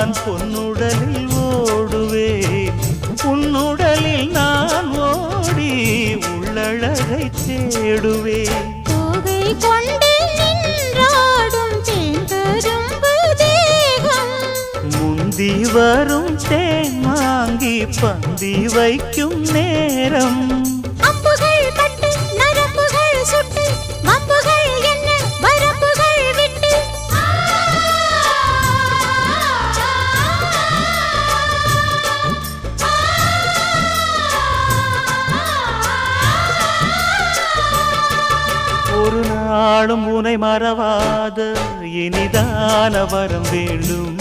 நான் பொன்னுடலில் ஓடுவேன், உன்னுடலில் நான் ஓடி உள்ளழகை தேடுவேன். தோகை கொண்டு நின்றாடும் தேங்கரும்பு தேகம், முந்தி வரும் தேன் வாங்கி பந்தி வைக்கும் நேரம். அம்புகள் பட்டு நரம்புகள் சுட்டு வம்புகள் என்ன வரம்புகள் விட்டு. ஒரு நாளும் உனை மறவாத இனிதான வரம் வேண்டும்.